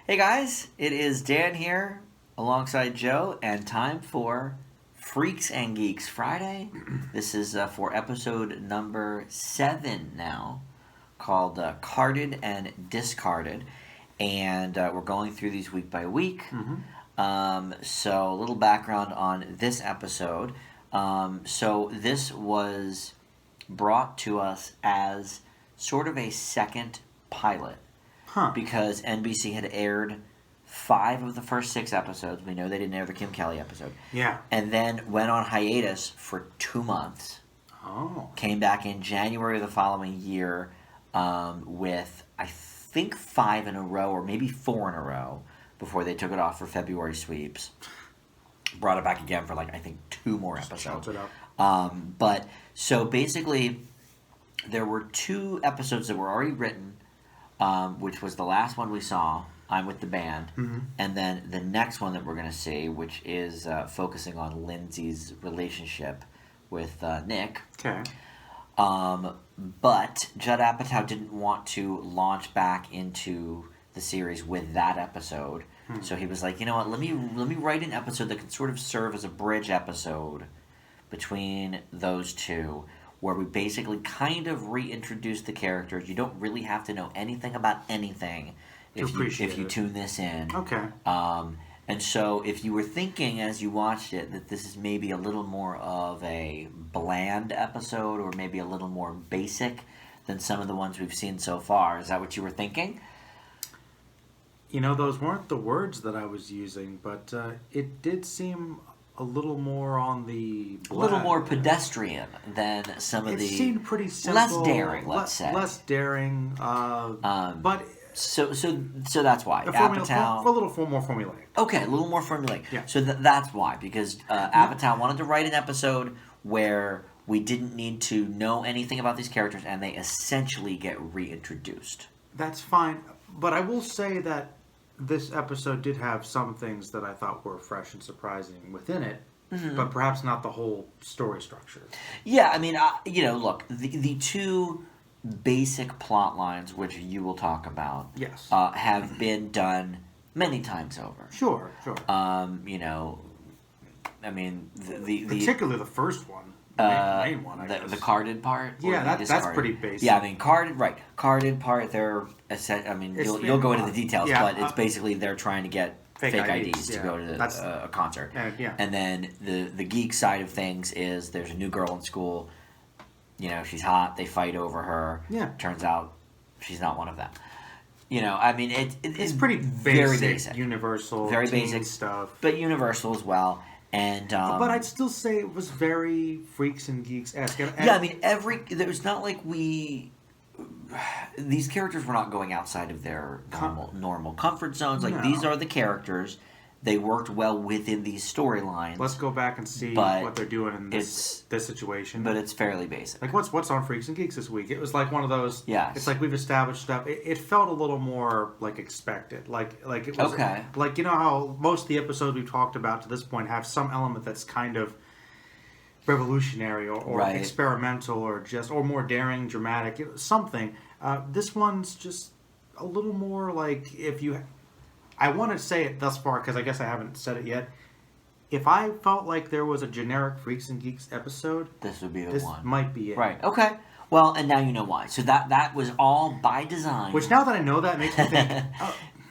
Hey guys, it is Dan here alongside Joe, and time for Freaks and Geeks Friday. This is for episode number 7 now, called Carded and Discarded, and we're going through these week by week. So a little background on this episode. So this was brought to us as sort of a second pilot. Because NBC had aired 5 of the first 6 episodes. We know they didn't air the Kim Kelly episode. Yeah. And then went on hiatus for 2 months. Oh. Came back in January of the following year with, I think, 5 in a row, or maybe 4 in a row, before they took it off for February sweeps. Brought it back again for, I think 2 more episodes. It up. But, so basically, there were 2 episodes that were already written, which was the last one we saw, I'm with the band, and then the next one that we're going to see, which is focusing on Lindsay's relationship with Nick. Okay. But Judd Apatow didn't want to launch back into the series with that episode, so he was like, you know what, let me write an episode that can sort of serve as a bridge episode between those two, where we basically kind of reintroduce the characters. You don't really have to know anything about anything if you tune this in. Okay. And so if you were thinking as you watched it that this is maybe a little more of a bland episode, or maybe a little more basic than some of the ones we've seen so far, is that what you were thinking? You know, those weren't the words that I was using, but it did seem a little more on the a little more pedestrian than some of it the... It seemed pretty simple. Less daring, let's say. Less daring, but... So that's why. A little more formulaic. Okay, a little more formulaic. Yeah. So that's why, because Apatow wanted to write an episode where we didn't need to know anything about these characters, and they essentially get reintroduced. That's fine, but I will say that this episode did have some things that I thought were fresh and surprising within it, but perhaps not the whole story structure. Yeah, I mean, look, the 2 basic plot lines, which you will talk about, yes, have been done many times over. Sure. I mean, particularly the first one. The main one, I guess. The carded part? Yeah, that's pretty basic. Yeah, I mean, carded part, they're... you'll go into the details, but it's basically they're trying to get fake IDs to go to a concert. And then the geek side of things is there's a new girl in school, she's hot, they fight over her. Yeah. Turns out she's not one of them. It's pretty very basic. Universal, very basic stuff. But universal as well. And but I'd still say it was very Freaks and Geeks-esque. Yeah, I mean, there's not like these characters were not going outside of their normal comfort zones. Like, these are the characters. They worked well within these storylines. Let's go back and see what they're doing in this situation. But it's fairly basic. Like, what's on Freaks and Geeks this week? It was like one of those... Yes. It's like we've established stuff. It felt a little more, expected. Like it was... Okay. Like, you know how most of the episodes we've talked about to this point have some element that's kind of revolutionary or experimental or more daring, dramatic, something. This one's just a little more like if you... I want to say it thus far because I guess I haven't said it yet. If I felt like there was a generic Freaks and Geeks episode, this would be the one. This might be it. Right. Okay. Well, and now you know why. So that was all by design. Which now that I know that makes me think,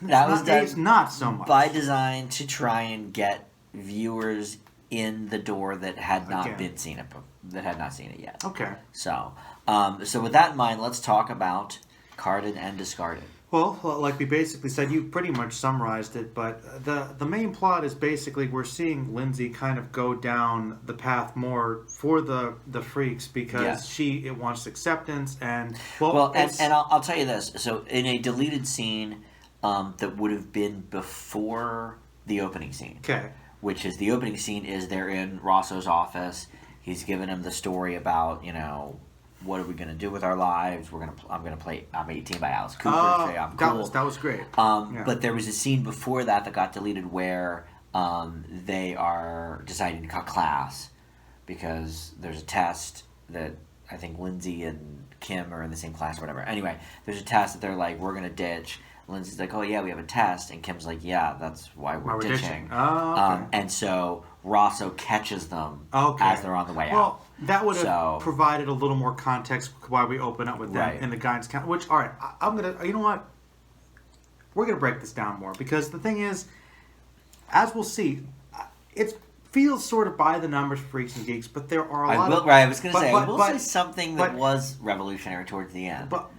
it's not so much by design to try and get viewers in the door that had not seen it yet. Okay. So with that in mind, let's talk about Carded and Discarded. Well, like we basically said, you pretty much summarized it, but the main plot is basically we're seeing Lindsay kind of go down the path more for the freaks because it wants acceptance and... And I'll tell you this. So in a deleted scene that would have been before the opening scene, which is the opening scene is they're in Rosso's office. He's giving him the story about, what are we going to do with our lives? I'm 18 by Alice Cooper. I'm cool. That was great. But there was a scene before that got deleted where they are deciding to cut class because there's a test that I think Lindsay and Kim are in the same class or whatever. Anyway, there's a test that they're like, we're going to ditch. Lindsay's like, oh yeah, we have a test, and Kim's like, yeah, that's why we're ditching. Oh, okay. And so Rosso catches them as they're on the way out. Well, that would have provided a little more context why we open up with them in the guidance count. Which, all right, I'm gonna. You know what? We're gonna break this down more because the thing is, as we'll see, it feels sort of by the numbers, Freaks and Geeks, but there are a lot of... Right, I was going to say, I will say something that was revolutionary towards the end. But,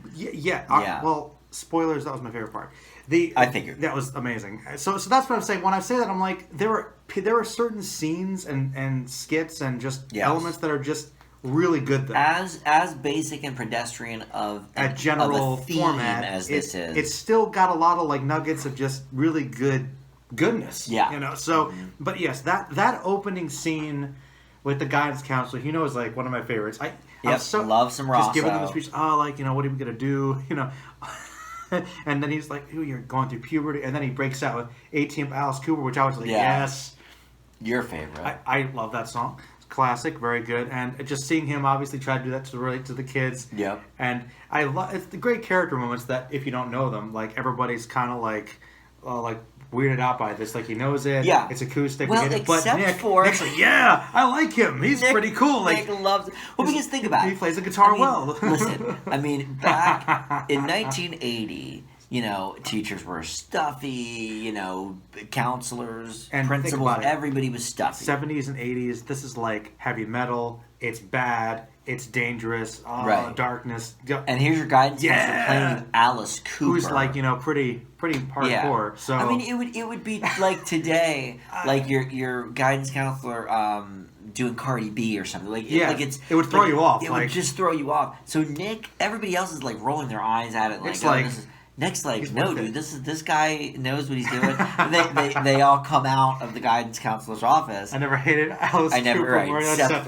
well, spoilers, that was my favorite part. I figured. That was amazing. So that's what I'm saying. When I say that, I'm like, there are certain scenes and skits and just elements that are just really good though. As basic and pedestrian of a general of a theme format as this is. It's still got a lot of like nuggets of just really goodness. Yeah. You know, so but yes, that opening scene with the guidance counselor, you know, is like one of my favorites. Love some Rosso. Just giving them the speech, what are we gonna do? You know. And then he's like, "Ooh, you're going through puberty," and then he breaks out with 18 Alice Cooper, which I was like, yes. Your favorite. I love that song. It's classic, very good. And just seeing him obviously try to do that to relate to the kids. Yep. And I love it's the great character moments that if you don't know them, like everybody's kind of like weirded out by this. Like he knows it. Yeah. It's acoustic. Well, we get it. Except but Nick's like, yeah, I like him. He's pretty cool. Like Nick loves it. Well, because think about it. He plays the guitar well. Listen, I mean, back in 1980, you know, teachers were stuffy, you know, counselors, and principals, everybody was stuffy. 70s and 80s, this is like heavy metal. It's bad. It's dangerous. Darkness. And here's your guidance counselor playing Alice Cooper, who's like, you know, pretty hardcore. So I mean, it would be like today, like your guidance counselor doing Cardi B or something. Like it would throw you off. It would just throw you off. So Nick, everybody else is like rolling their eyes at it. It's Nick's like, no, dude, this guy knows what he's doing. And they all come out of the guidance counselor's office. I never hated Alice Cooper. Seth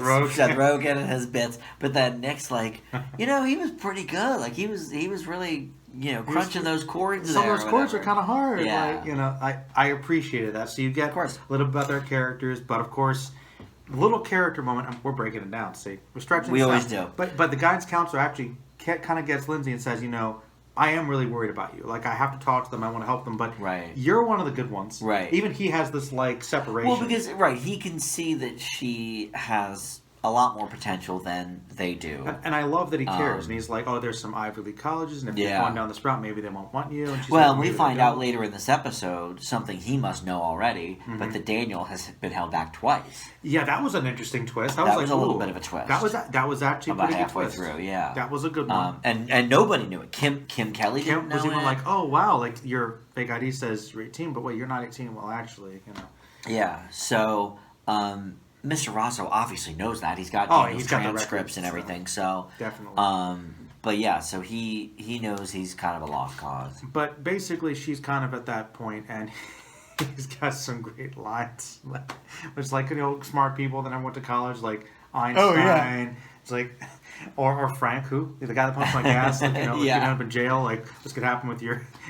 Rogen and his bits. But then Nick's like, you know, he was pretty good. Like he was really, you know, crunching those chords. Some of those chords are kind of hard. Yeah. Like, you know, I appreciated that. So you get a little bit about their characters, but of course, little character moment. We're breaking it down. See, we're stretching. We always do. But the guidance counselor actually kind of gets Lindsay and says, you know, I am really worried about you. Like, I have to talk to them. I want to help them. But you're one of the good ones. Right. Even he has this, like, separation. Well, because, he can see that she has a lot more potential than they do. And I love that he cares. And he's like, oh, there's some Ivy League colleges, and if you're going down this route, maybe they won't want you. And she's we find out later in this episode something he must know already, but that Daniel has been held back twice. Yeah, that was an interesting twist. That was a little bit of a twist. That was actually about pretty halfway good twist. through. Yeah, that was a good one. And nobody knew it. Kim Kelly didn't know was even it. like, oh wow, like your fake ID says you're 18, but wait, you're not 18. Well, actually, you know. Yeah. So. Mr. Rosso obviously knows that. He's got Daniel's transcripts and everything. So definitely. But yeah, so he knows he's kind of a lost cause. But basically, she's kind of at that point, and he's got some great lines. It's like, you know, smart people that I went to college, like Einstein. Oh, yeah. It's like, or Frank, who the guy that pumps my gas, like, you know, you end up in jail. Like, what's gonna happen with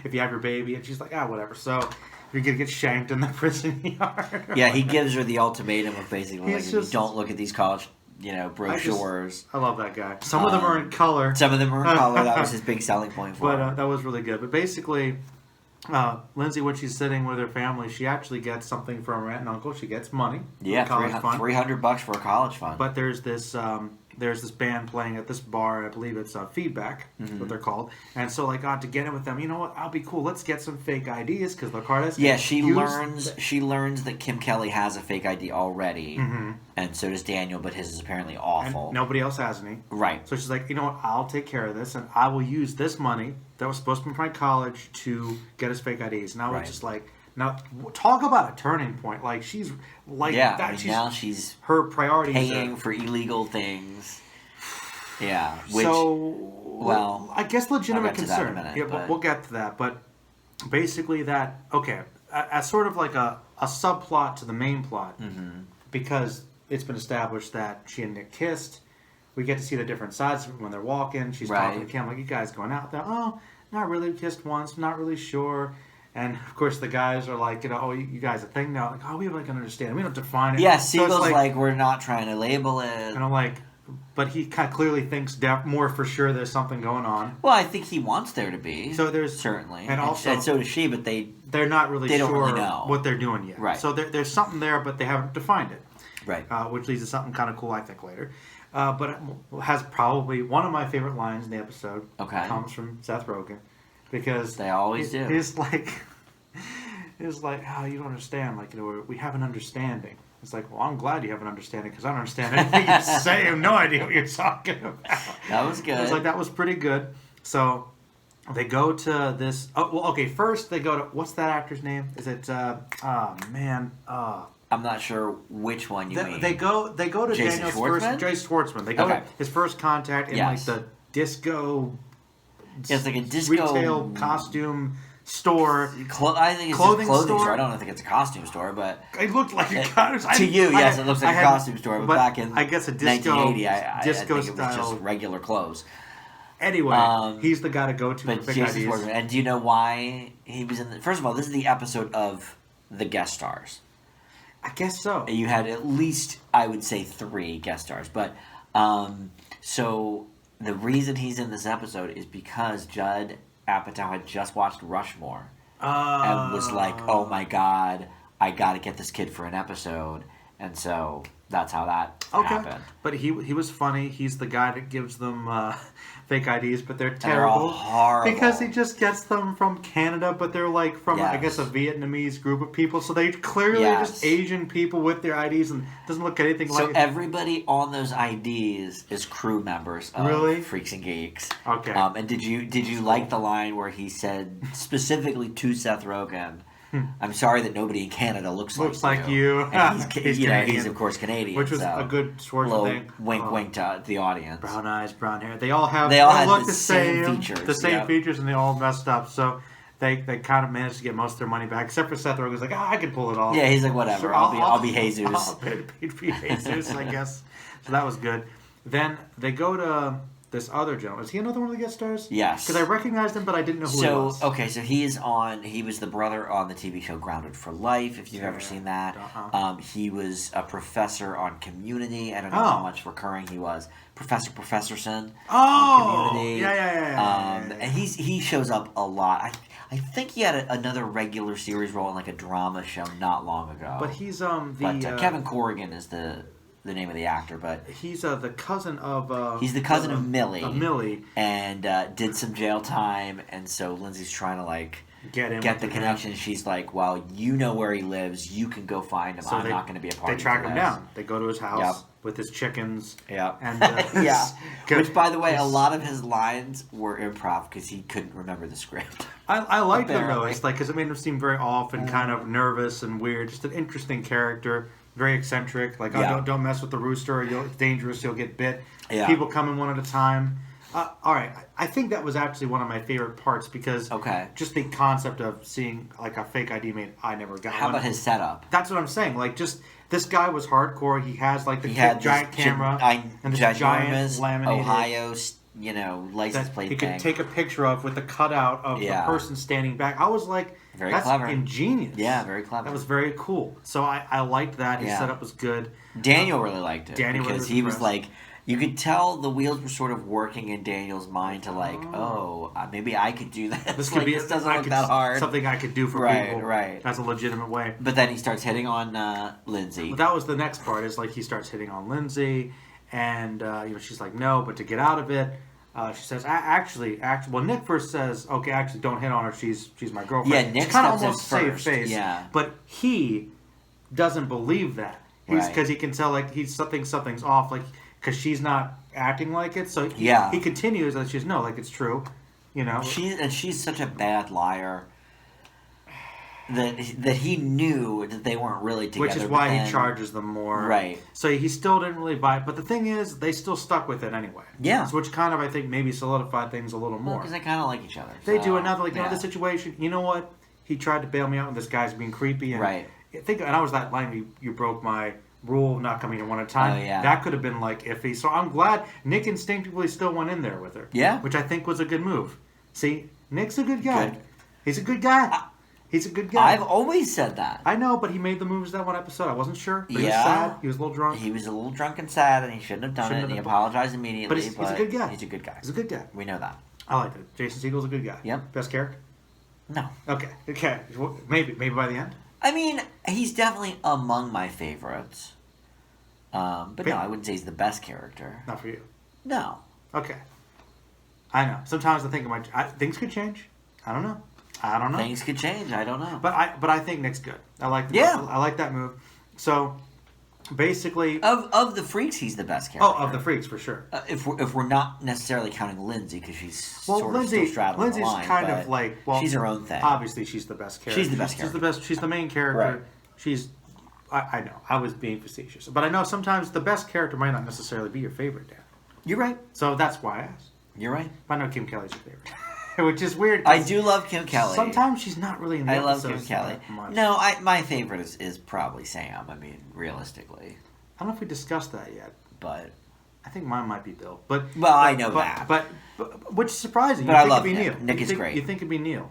if you have your baby? And she's like, whatever. So. You're going to get shanked in the prison yard. Yeah, he gives her the ultimatum of basically, like, if you don't look at these college, you know, brochures. I love that guy. Some of them are in color. Some of them are in color. That was his big selling point for him. But that was really good. But basically, Lindsay, when she's sitting with her family, she actually gets something from her aunt and uncle. She gets money. Yeah, $300 for a college fund. But there's this band playing at this bar. I believe it's Feedback, what they're called. And so, like, to get in with them, you know what? I'll be cool. Let's get some fake IDs because the card has. Yeah, she learns that Kim Kelly has a fake ID already, and so does Daniel, but his is apparently awful. And nobody else has any. Right. So she's like, you know what? I'll take care of this, and I will use this money that was supposed to be from my college to get his fake IDs. Now it's just like. Now, talk about a turning point. Like, she's like that. Now she's her priority paying for illegal things. Yeah. Which, I guess legitimate concern. But we'll get to that. But basically, as sort of like a subplot to the main plot, because it's been established that she and Nick kissed. We get to see the different sides when they're walking. She's talking to Kim like, "You guys going out there? Oh, not really. We kissed once. Not really sure." And, of course, the guys are like, you know, oh, you guys a thing now? Like, oh, we can understand. We don't define it. Yeah, Siegel's so like, we're not trying to label it. And I'm like, but he kind of clearly thinks more for sure there's something going on. Well, I think he wants there to be. So there's certainly, and also and so does she, but they're not really they sure don't really know what they're doing yet. Right. So there's something there, but they haven't defined it. Right. Which leads to something kind of cool, I think, later. But it has probably one of my favorite lines in the episode. Okay. Comes from Seth Rogen, because they always do. He's like, oh, you don't understand. Like, we have an understanding. It's like, well, I'm glad you have an understanding, because I don't understand anything you say. I have no idea what you're talking about. That was good. It's like, that was pretty good. So they go to this. Oh, well, okay. First, they go to, what's that actor's name? Is it? I'm not sure which one you mean. They go to Jason Daniel's Schwartzman? Jason Schwartzman. They go to his first contact in like the disco. It's like a disco retail costume store. I think it's clothing a clothing store. I store. don't think it's a costume store, but it looked like a costume. To you, yes, it looks like a costume store. But back in I guess a disco, 1980, I disco think it was just regular clothes. Anyway, he's the guy to go to. But Jason Schwartzman. And do you know why he was in? First of all, this is the episode of the guest stars. I guess so. You had at least, I would say, 3 guest stars. But so the reason he's in this episode is because Judd Apatow had just watched Rushmore and was like, "Oh my God, I got to get this kid for an episode," and so that's how that happened. But he was funny. He's the guy that gives them fake IDs, but they're terrible. They're all horrible. Because he just gets them from Canada, but they're like from, I guess, a Vietnamese group of people. So they clearly are just Asian people with their IDs, and it doesn't look anything like it. So everybody on those IDs is crew members of Freaks and Geeks. Okay. And did you like the line where he said specifically to Seth Rogen, "I'm sorry that nobody in Canada looks like you." And he's of course Canadian, which was a good Schwarzenegger thing. Wink to the audience. Brown eyes, brown hair. They all had the same features. The same features, and they all messed up. So they kind of managed to get most of their money back, except for Seth Rogen's like, I can pull it off. Yeah, he's like, whatever. Sure, I'll be Jesus. I'll be Jesus, I guess. So that was good. Then they go to this other gentleman. Is he another one of the guest stars? Yes. Because I recognized him, but I didn't know who he was. Okay, so he was the brother on the TV show Grounded for Life, if you've ever seen that. He was a professor on Community. I don't know how much recurring he was. Professor Professorson on Community. Yeah. And he shows up a lot. I think he had another regular series role in like a drama show not long ago. But he's Kevin Corrigan is the name of the actor, but he's the cousin of he's the cousin of Millie. Millie, and did some jail time, and so Lindsay's trying to get the connection. She's like, "Well, you know where he lives. You can go find him. So I'm not going to be a part of it." They track him down. They go to his house with his chickens. Yeah, and which, by the way, a lot of his lines were improv because he couldn't remember the script. I liked them though. It's like because it made him seem very off and kind of nervous and weird. Just an interesting character. Very eccentric. Like, don't mess with the rooster. It's dangerous. You'll get bit. Yeah. People come in one at a time. All right. I think that was actually one of my favorite parts because just the concept of seeing like a fake ID made I never got. How about his setup? That's what I'm saying. Like, just this guy was hardcore. He has like the giant camera and this giant laminated Ohio, license plate he could take a picture of with the cutout of the person standing back. I was like, that's clever. Ingenious. Yeah, very clever. That was very cool. So I liked that. His setup was good. Daniel really liked it. Because he was impressed. like, you could tell the wheels were sort of working in Daniel's mind to maybe I could do that. This could be this doesn't look that hard. Something I could do for people. Right. That's a legitimate way. But then he starts hitting on Lindsay. But that was the next part. Is like he starts hitting on Lindsay, and she's like, no, but to get out of it. She says, actually, well, Nick first says, okay, actually, don't hit on her. She's my girlfriend. Yeah, Nick kind of steps almost in first. Face. Yeah. But he doesn't believe that. Because he can tell, like, something's off, like, because she's not acting like it. So he continues, and she's, no, like, it's true, She's such a bad liar. That he knew that they weren't really together. Which is why he charges them more. Right. So he still didn't really buy it. But the thing is, they still stuck with it anyway. Yeah. So which kind of, I think, maybe solidified things a little more. Because they kind of like each other. They do. And now they're like, the situation, you know what? He tried to bail me out and this guy's being creepy. And and I was that line, you broke my rule of not coming in one at a time. Oh, yeah. That could have been, like, iffy. So I'm glad Nick instinctively still went in there with her. Yeah. Which I think was a good move. See, Nick's a good guy. He's a good guy. He's a good guy. I've always said that. I know, but he made the moves that one episode. I wasn't sure. But yeah. He was sad. He was a little drunk. He was a little drunk and sad, and he shouldn't have done it. And he apologized immediately. But he's a good guy. He's a good guy. He's a good guy. We know that. I like it. Jason Segel's a good guy. Yep. Best character? No. Okay. Maybe by the end. I mean, he's definitely among my favorites. But no, I wouldn't say he's the best character. Not for you. No. Okay. I know. Sometimes I think things could change. I don't know. Things could change. I don't know. But I think Nick's good. I like that move. So basically, of the Freaks, he's the best character. Oh, of the Freaks for sure. If we're not necessarily counting Lindsay because she's still Lindsay's straddling the line, kind of like she's her own thing. Obviously, she's the best character. She's the best character. She's the main character. Right. I know. I was being facetious, but I know sometimes the best character might not necessarily be your favorite, Dan. You're right. So that's why I asked. You're right. I know Kim Kelly's your favorite. Which is weird. I do love Kim Kelly. Sometimes she's not really in the episodes. I love Kim Kelly. No, my favorite is probably Sam. I mean, realistically. I don't know if we discussed that yet. But I think mine might be Bill. I know that. But which is surprising. But I love him. Neil. Nick is great. You think it'd be Neil.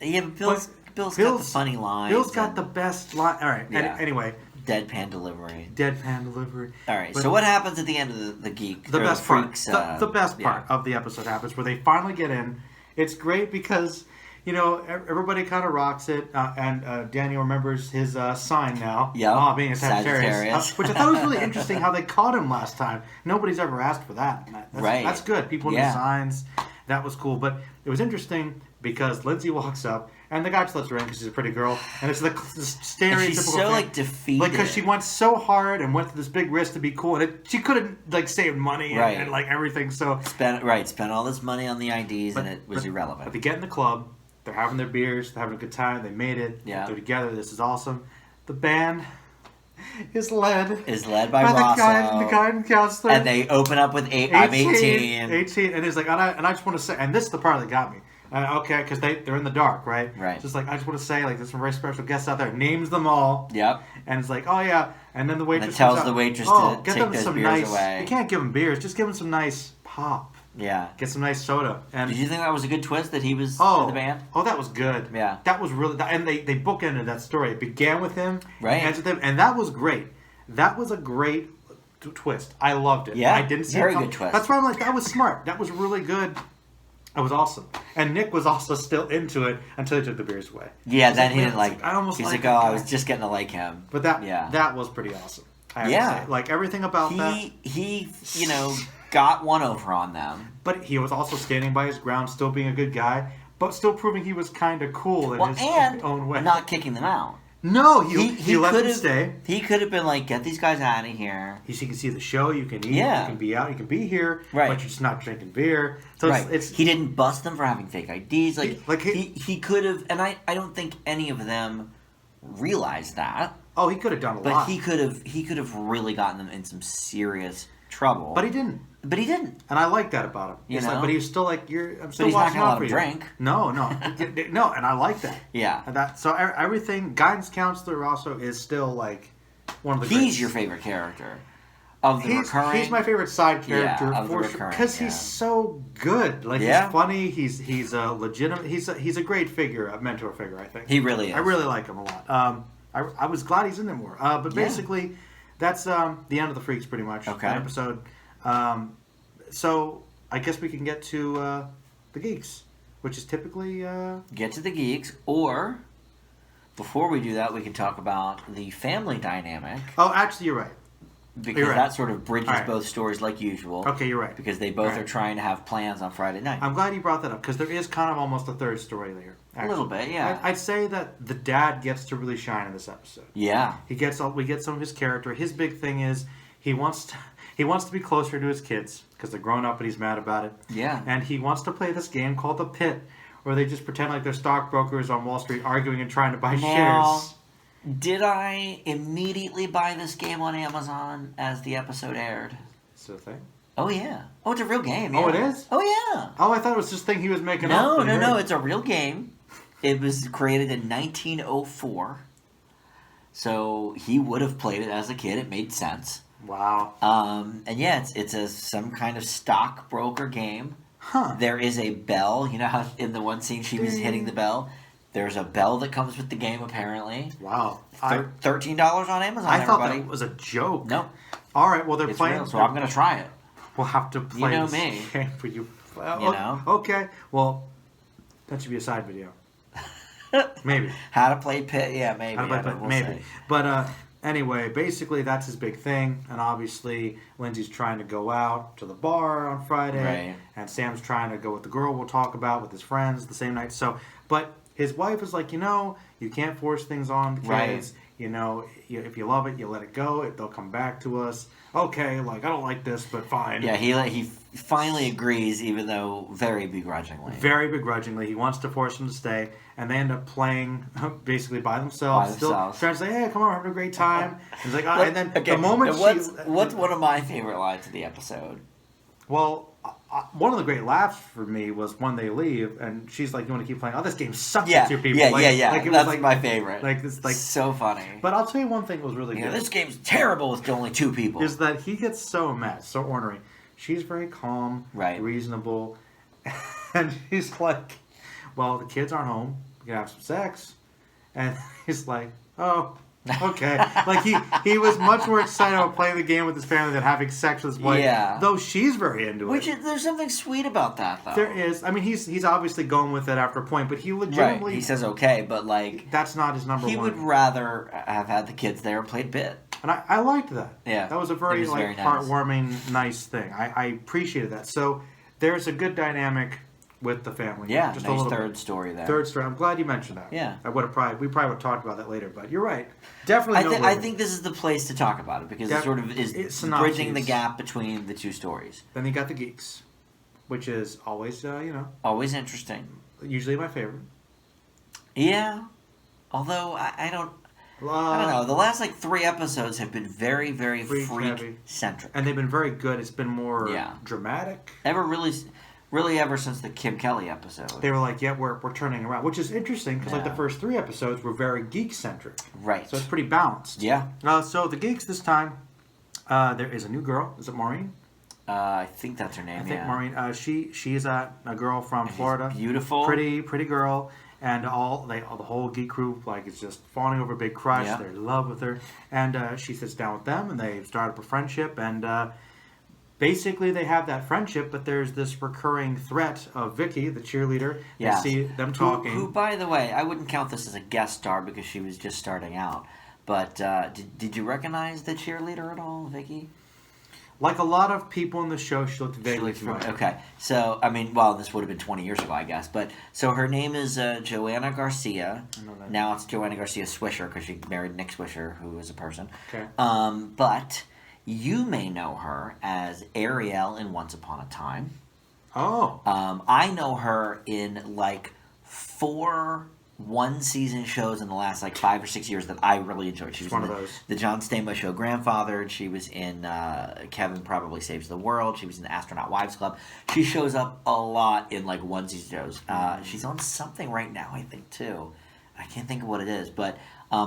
Yeah, but Bill's got the funny lines. Bill's got the best line. All right. Yeah. Anyway. Deadpan delivery. All right. So what happens at the end of the geek? The best Freaks, part. The best part of the episode happens where they finally get in. It's great because, everybody kind of rocks it, and Daniel remembers his sign now. Yeah. Being a Sagittarius. Which I thought was really interesting how they caught him last time. Nobody's ever asked for that. That's good. People know signs. That was cool. But it was interesting because Lindsay walks up, and the guy just lets her in because she's a pretty girl. And it's the stereotypical thing. She's so, defeated. Because she went so hard and went to this big risk to be cool. And she could have, saved money and everything. So Spent all this money on the IDs, and it was irrelevant. But they get in the club. They're having their beers. They're having a good time. They made it. Yeah. They're together. This is awesome. The band is led by Rosso. The guidance counselor. And they open up with 18. I'm 18. 18. And he's like, and I just want to say, and this is the part that got me. Okay, because they're in the dark, right? Right. Just I just want to say, there's some very special guests out there. Names them all. Yep. And it's like, oh yeah. And then the waitress tells the waitress to take those beers away. You can't give them beers. Just give them some nice pop. Yeah. Get some nice soda. And did you think that was a good twist that he was in the band? Oh, that was good. Yeah. That was really, and they bookended that story. It began with him, ends with him, and that was great. That was a great twist. I loved it. Yeah. I didn't see very good twist. That's why I'm like, that was smart. That was really good. That was awesome. And Nick was also still into it until he took the beers away. Yeah, then he didn't I almost he's like I was just getting to like him. But that was pretty awesome. I have to say. Everything about that. He got one over on them. But he was also standing by his ground, still being a good guy, but still proving he was kind of cool in his own way. Not kicking them out. No, he let them stay. He could have been like, get these guys out of here. You can see the show, you can eat, you can be out, you can be here, but you're just not drinking beer. So he didn't bust them for having fake IDs. He could have, and I don't think any of them realized that. Oh, he could have done a lot. But he could have really gotten them in some serious trouble. But he didn't. And I like that about him. But he was still I'm still watching out for you. Drink. No, no, and I like that. Yeah. So everything, guidance counselor also is still one of the. He's your favorite character of the recurring. He's my favorite side character for sure because he's so good. He's funny. He's a legitimate. He's a great figure, a mentor figure. I think he really is. I really like him a lot. I was glad he's in there more. But basically, that's the end of the Freaks, pretty much. Okay. That episode. So I guess we can get to the geeks, which is typically get to the geeks, or before we do that, we can talk about the family dynamic. Oh, actually, you're right. Because that sort of bridges both stories like usual. Okay, you're right. Because they both are trying to have plans on Friday night. I'm glad you brought that up because there is kind of almost a third story there. Actually. A little bit, yeah. I'd say that the dad gets to really shine in this episode. Yeah. We get some of his character. His big thing is he wants to be closer to his kids because they're grown up and he's mad about it. Yeah. And he wants to play this game called The Pit where they just pretend like they're stockbrokers on Wall Street arguing and trying to buy shares. Did I immediately buy this game on Amazon as the episode aired? Is it a thing? Oh, yeah. Oh, it's a real game. Yeah. Oh, it is? Oh, yeah. Oh, I thought it was this thing he was making up. No. It's a real game. It was created in 1904. So he would have played it as a kid. It made sense. Wow. And yeah, it's some kind of stockbroker game. Huh. There is a bell. You know how in the one scene she was hitting the bell? There's a bell that comes with the game, apparently. Wow. $13 on Amazon, I thought everybody. that was a joke. Nope. All right, well, they're It's playing. real, so I'm going to try it. We'll have to play You know this me. game for you. Well, You know? Okay. Well, that should be a side video. Maybe. How to play Pit? Yeah, maybe. How to play Pit? We'll Maybe. see. But anyway, basically that's his big thing. And obviously, Lindsay's trying to go out to the bar on Friday. Right. And Sam's trying to go with the girl we'll talk about with his friends the same night. So, but his wife is like, you can't force things on the kids. Right. If you love it, you let it go. They'll come back to us. Okay, I don't like this, but fine. Yeah, he finally agrees, even though very begrudgingly. Very begrudgingly. He wants to force them to stay, and they end up playing basically by themselves. Still trying to say, hey, come on, we're having a great time. And he's like, and then the moment what's one of my favorite lines of the episode? Well, one of the great laughs for me was when they leave, and she's like, "You want to keep playing? Oh, this game sucks with two people." Yeah. That's my favorite. So funny. But I'll tell you one thing that was really good. This game's terrible with only two people. Is that he gets so mad, so ornery. She's very calm, reasonable, and he's like, "Well, the kids aren't home. We can have some sex," and he's like, "Oh." Okay, he was much more excited about playing the game with his family than having sex with his wife. Yeah. Though she's very into it. There's something sweet about that, though. There is. I mean, he's obviously going with it after a point, but he legitimately... Right. He says okay, but that's not his number one. He would rather have had the kids there and played Bit. And I liked that. Yeah. That was a very heartwarming, nice thing. I appreciated that. So there's a good dynamic with the family. Yeah, just nice a third story there. Third story. I'm glad you mentioned that. Yeah. We probably would have talked about that later, but you're right. Definitely. I think this is the place to talk about it because it sort of is bridging the gap between the two stories. Then you got the Geeks, which is always always interesting. Usually my favorite. Yeah, although I don't know. The last 3 episodes have been very, very freak centric, and they've been very good. It's been more dramatic. Really, ever since the Kim Kelly episode. They were like, we're turning around. Which is interesting, because the first 3 episodes were very geek-centric. Right. So it's pretty balanced. Yeah. So the Geeks this time, there is a new girl. Is it Maureen? I think that's her name, I think Maureen. She's a girl from Florida. Beautiful. Pretty girl. And the whole geek crew is just fawning over a big crush. Yep. They're in love with her. And she sits down with them, and they start up a friendship. And... basically, they have that friendship, but there's this recurring threat of Vicky, the cheerleader. Yeah. See them talking. Who, by the way, I wouldn't count this as a guest star because she was just starting out. But did you recognize the cheerleader at all, Vicky? Like a lot of people in the show, she looked vaguely familiar. Okay. So, this would have been 20 years ago, I guess. But so her name is Joanna Garcia. I know that. Now it's Joanna Garcia Swisher because she married Nick Swisher, who is a person. Okay. But... you may know her as Ariel in Once Upon a Time. Oh. I know her in 4 one-season shows in the last 5 or 6 years that I really enjoyed. She was one in of those. The John Stamos show Grandfathered. She was in Kevin Probably Saves the World. She was in the Astronaut Wives Club. She shows up a lot in one-season shows. She's on something right now, I think, too. I can't think of what it is, but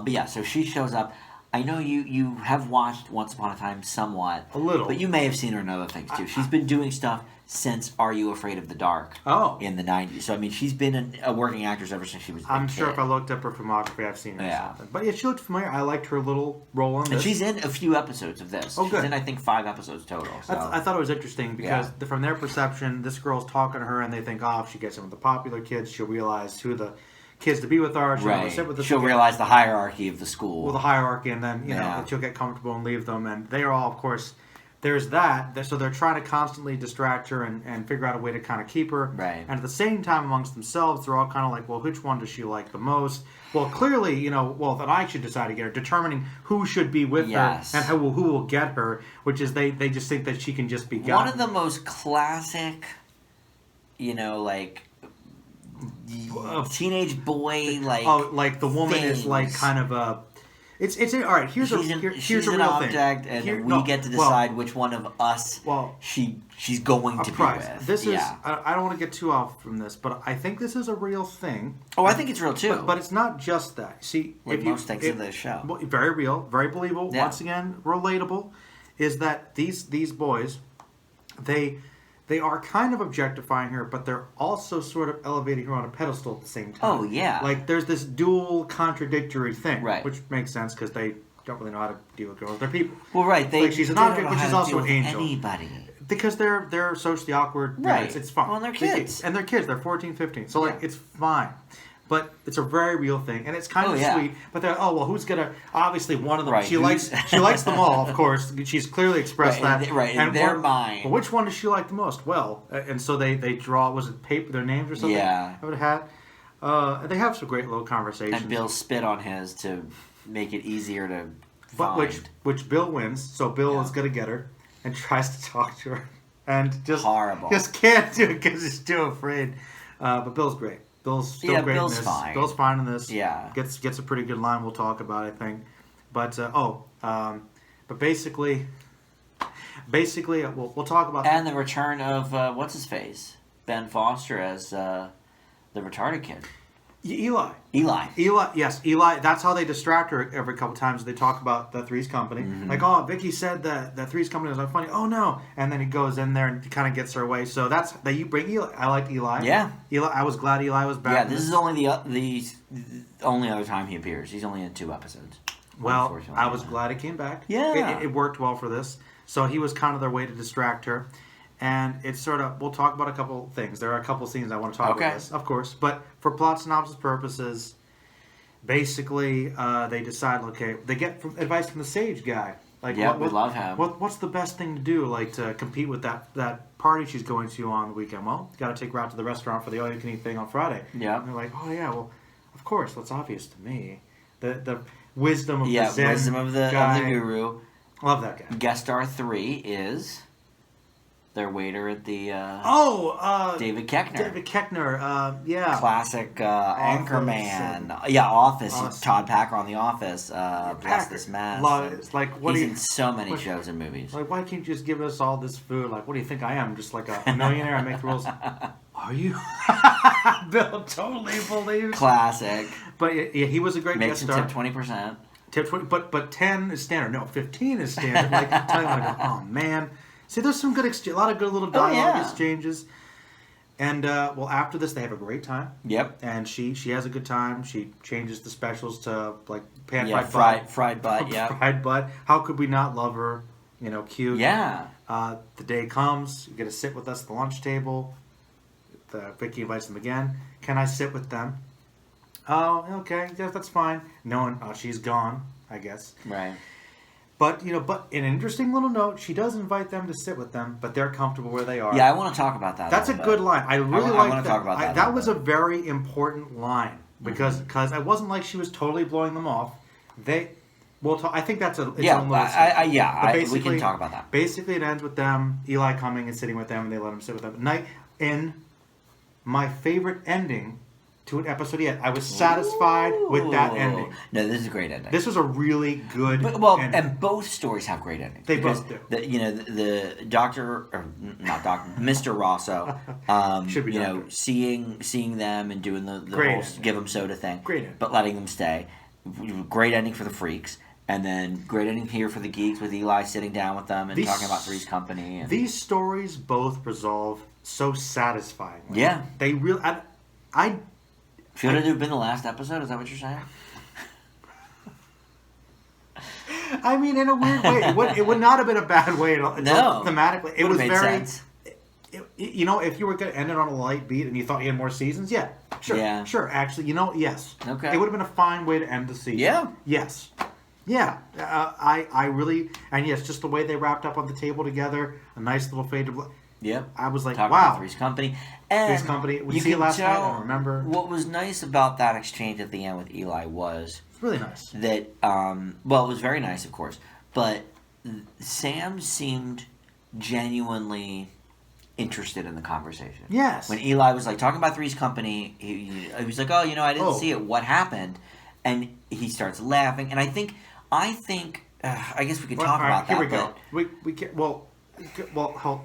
yeah. So she shows up. I know you have watched Once Upon a Time somewhat. A little. But you may have seen her in other things, too. She's been doing stuff since Are You Afraid of the Dark in the 90s. So, she's been a working actress ever since she was a I'm kid. sure if I looked up her filmography, I've seen her in something. But yeah, she looked familiar. I liked her little role in this. And she's in a few episodes of this. Oh, good. She's in, I think, 5 episodes total. So. I thought it was interesting because from their perception, this girl's talking to her and they think, if she gets in with the popular kids, she'll realize who the kids to be with her. She'll realize the hierarchy of the school. Well, the hierarchy, and then she'll get comfortable and leave them. And they are all, of course, there's that. So they're trying to constantly distract her and figure out a way to kind of keep her. Right. And at the same time, amongst themselves, they're all kind of like, well, which one does she like the most? Well, clearly, then I should decide to get her. Determining who should be with her and who will get her, which is they just think that she can just be gotten. One of the most classic, teenage boy the woman things. is kind of a it's all right. Here's a real object, thing. And we get to decide which one of us she's going to be with. This is I don't want to get too off from this, but I think this is a real thing. Oh, I think it's real too. But it's not just that. See, most things in this show, very real, very believable. Once again, relatable. Is that these boys, they are kind of objectifying her, but they're also sort of elevating her on a pedestal at the same time. Oh, yeah. Like, there's this dual contradictory thing. Right. Which makes sense, because they don't really know how to deal with girls. They're people. Well, right. Like, she's an object, but she's also an angel. Anybody. Because they're socially awkward parents. Right. It's fine. Well, they're kids. And they're kids. They're 14, 15. So, like, it's fine. But it's a very real thing, and it's kind of sweet. But they're who's gonna? Obviously, one of them. Right, she likes them all, of course. She's clearly expressed that. In their mind. But which one does she like the most? Well, and so they draw. Was it paper? Their names or something? Yeah. I would have had. They have some great little conversations. And Bill spit on his to make it easier to find. Which Bill wins. So Bill is gonna get her and tries to talk to her, and just horrible. Just can't do it because he's too afraid. But Bill's great. Bill's still great in this. Fine. Bill's fine in this. Yeah. Gets a pretty good line we'll talk about, I think. But but basically we'll talk about the return of what's his face? Ben Foster as the retarded kid. Eli. Yes, Eli. That's how they distract her every couple times. They talk about the Three's Company. Mm-hmm. Like, oh, Vicky said that the Three's Company was not funny. Oh no! And then he goes in there and kind of gets her away. So that's that. You bring Eli. I liked Eli. Yeah. Eli. I was glad Eli was back. Yeah. This is only the only other time he appears. He's only in 2 episodes. Well, I was glad he came back. Yeah. It worked well for this. So he was kind of their way to distract her. And it's sort of, we'll talk about a couple things. There are a couple scenes I want to talk about this, of course. But for plot synopsis purposes, basically, they decide, okay, they get advice from the Sage guy. Like, we love him. What's the best thing to do, like, to compete with that party she's going to on the weekend? Well, got to take her out to the restaurant for the all-you-can-eat thing on Friday. Yeah. And they're like, oh, yeah, well, of course, that's obvious to me. The wisdom of the Zen wisdom of the guru. Love that guy. Guest star 3 is their waiter at the David Koechner. David Koechner, yeah. Classic Anchorman. Office. Todd Packer on The Office. Bless This Mess. He's in so many shows and movies. Like, why can't you just give us all this food? Like, what do you think I am? Just like a millionaire? I make the rules. Are you? Bill totally believes. Classic. But yeah, he was a great guest star. Makes him tip 20%. Tip 20, but 10 is standard. No, 15 is standard. Like, tell you what, I go, oh man. See, there's some good a lot of good little dialogue exchanges. And after this, they have a great time. Yep. And she has a good time. She changes the specials to like pan-fried butt. Fried butt. Yeah. Fried butt. How could we not love her? You know, cute. Yeah. The day comes. You get to sit with us at the lunch table. Vicky invites them again. Can I sit with them? Oh, okay. Yeah, that's fine. Knowing she's gone, I guess. Right. But in an interesting little note, she does invite them to sit with them, but they're comfortable where they are. Yeah, I want to talk about that. That's a good line. I really like that. I want to talk about that. That was a very important line because it wasn't like she was totally blowing them off. I think that's own little we can talk about that. Basically, it ends with them, Eli coming and sitting with them, and they let him sit with them at night. In my favorite ending to an episode yet. I was satisfied with that ending. No, this is a great ending. This was a really good ending. And both stories have great endings. They both do. The doctor, or not doctor, Mr. Rosso, should be seeing them and doing the whole ending. give them soda thing, great ending. But letting them stay. Great ending for the Freaks. And then great ending here for the Geeks with Eli sitting down with them and talking about Three's Company. These stories both resolve so satisfyingly. Yeah. They really... Should it have been the last episode? Is that what you're saying? I mean, in a weird way. It would not have been a bad way at all. No. Thematically. It was made very... sense. If you were going to end it on a light beat and you thought you had more seasons, yeah. Sure. Yeah. Sure. Actually, yes. Okay. It would have been a fine way to end the season. Yeah. Yes. Yeah. I really... And yes, just the way they wrapped up on the table together, a nice little fade to black. Yep. I was like, talking wow. about Three's Company. And Three's Company. We see it last night, I remember. What was nice about that exchange at the end with Eli was... It's really nice. That, it was very nice, of course. But Sam seemed genuinely interested in the conversation. Yes. When Eli was like talking about Three's Company, he was like, I didn't see it. What happened? And he starts laughing. And I think, I guess we could talk about that. Here we go. We can, hold.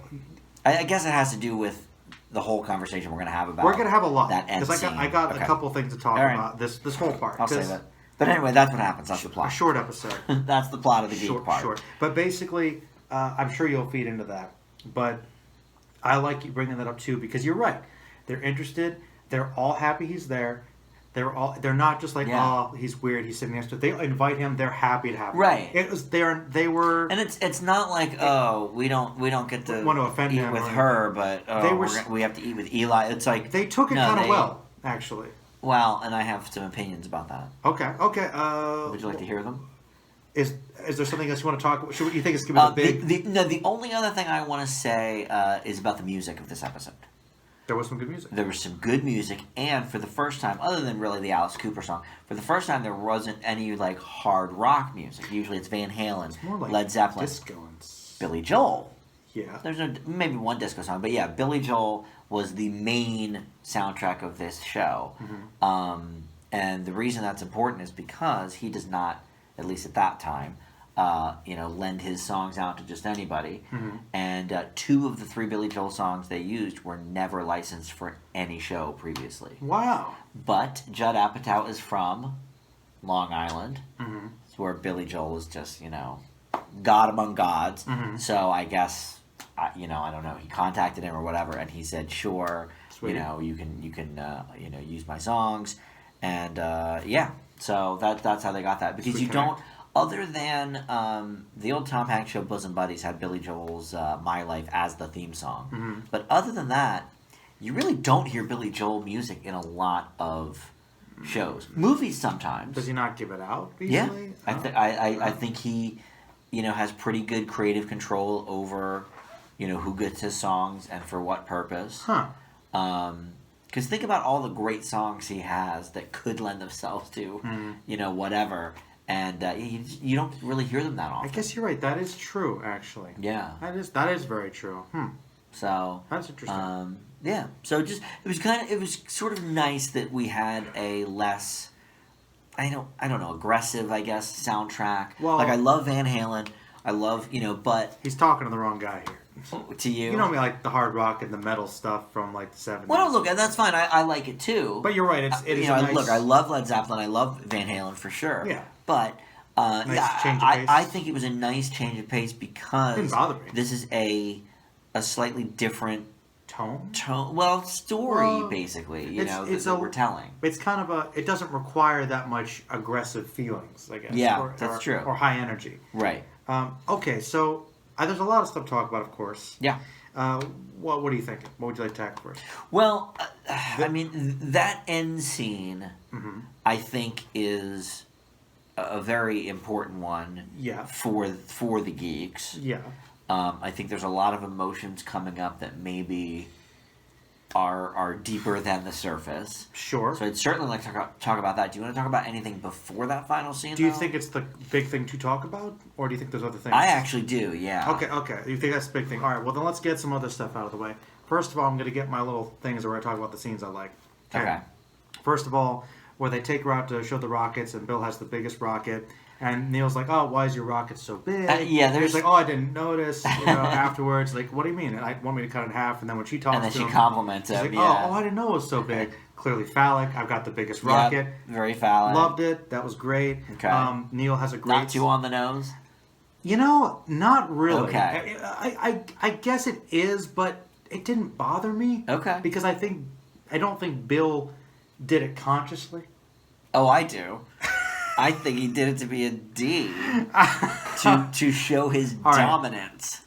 I guess it has to do with the whole conversation we're going to have about. We're going to have a lot that end because I got a couple things to talk about this whole part. I'll save it. But anyway, that's what happens. That's the plot. A short episode. That's the plot of the geek part. Short. But basically, I'm sure you'll feed into that. But I like you bringing that up too, because you're right. They're interested. They're all happy he's there. They're not just like, oh, he's weird, he's sitting next to it. They invite him. They're happy to have him. Right. They were, and it's not like we don't get to want to offend eat him with her, but we have to eat with Eli. It's like they took it kind of well, actually. Well, and I have some opinions about that. Okay. Would you like to hear them? Is there something else you want to talk about? You think it's going to be big? The only other thing I want to say is about the music of this episode. There was some good music. There was some good music, and for the first time, other than really the Alice Cooper song, for the first time there wasn't any like hard rock music. Usually it's Van Halen, it's more like Led Zeppelin, disco and Billy Joel. Yeah. There's maybe one disco song, but yeah, Billy Joel was the main soundtrack of this show. Mm-hmm. And the reason that's important is because he does not, at least at that time, lend his songs out to just anybody. Mm-hmm. And 2 of the 3 Billy Joel songs they used were never licensed for any show previously. Wow. But Judd Apatow is from Long Island. Mm-hmm. It's where Billy Joel is just, God among gods. Mm-hmm. So I guess, I don't know, he contacted him or whatever, and he said, sure, Sweet. you can use my songs. And, so that's how they got that. Because Sweet you don't... Other than the old Tom Hanks show, Bosom Buddies had Billy Joel's My Life as the theme song. Mm-hmm. But other than that, you really don't hear Billy Joel music in a lot of shows. Movies sometimes. Does he not give it out Yeah. easily? I think he, has pretty good creative control over, who gets his songs and for what purpose. Huh. Because think about all the great songs he has that could lend themselves to, whatever. And you don't really hear them that often. I guess you're right. That is true, actually. Yeah. That is very true. So that's interesting. Yeah. So it was sort of nice that we had a less, I don't know, aggressive, I guess, soundtrack. Well, like I love Van Halen. I love, but he's talking to the wrong guy here. To you, you know me, like the hard rock and the metal stuff from like the 70s. Well, no, look, and that's fine. I like it too. But you're right. It is nice... Look, I love Led Zeppelin. I love Van Halen for sure. Yeah. But nice change of pace. I think it was a nice change of pace because didn't bother me. This is a slightly different tone. Well, story basically. That we're telling. It's kind of it doesn't require that much aggressive feelings, I guess. Yeah, that's true. Or high energy. Right. Okay, so there's a lot of stuff to talk about, of course. Yeah. What are you thinking? What would you like to tackle first? Well, I mean, that end scene, mm-hmm. I think, is a very important one. Yeah. For the geeks. Yeah. I think there's a lot of emotions coming up that maybe are deeper than the surface. Sure. So I'd certainly like to talk about that. Do you want to talk about anything before that final scene? Do you think it's the big thing to talk about, or do you think there's other things? I actually do. Yeah. Okay. You think that's the big thing? All right. Well, then let's get some other stuff out of the way. First of all, I'm going to get my little things where I talk about the scenes I like. Okay. First of all, where they take her out to show the rockets, and Bill has the biggest rocket. And Neil's like, "Oh, why is your rocket so big?" There's like, "Oh, I didn't notice." Afterwards, like, "What do you mean?" And I want me to cut it in half. And then when she talks, and then to she him, compliments him. Like, I didn't know it was so big. Clearly phallic. I've got the biggest rocket. Very phallic. Loved it. That was great. Okay. Neil has a great. Not too on the nose. Not really. Okay. I guess it is, but it didn't bother me. Okay. Because I don't think Bill did it consciously. Oh, I do. I think he did it to be a D. to show his dominance.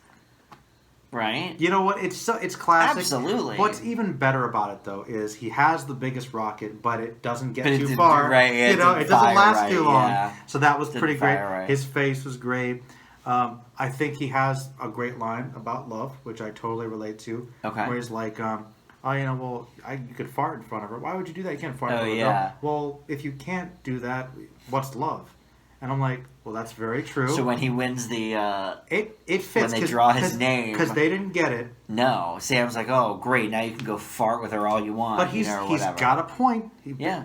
Right? You know what? It's classic. Absolutely. What's even better about it, though, is he has the biggest rocket, but it doesn't get too far. Right. It doesn't last too long. Yeah. So that was pretty great. Right. His face was great. I think he has a great line about love, which I totally relate to. Okay. Where he's like, you could fart in front of her. Why would you do that? You can't fart in front of her. Yeah. Well, if you can't do that, what's love? And I'm like, well, that's very true. So when he wins the... it fits. When they draw his name... Because they didn't get it. No. Sam's like, oh, great, now you can go fart with her all you want. But he's got a point.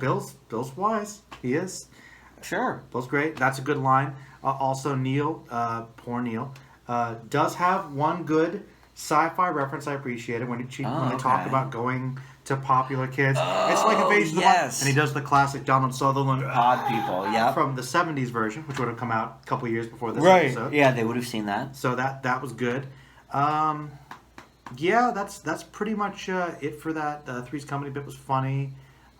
Bill's wise. He is. Sure. Bill's great. That's a good line. Also, Neil, poor Neil, does have one good sci-fi reference I appreciate it when they talk about going to popular kids. It's like Invasion of the Pod. And he does the classic Donald Sutherland Pod people, from the 70s version, which would have come out a couple years before this episode. Yeah, they would have seen that. So that was good. Yeah, that's pretty much it for that. Three's Company bit was funny.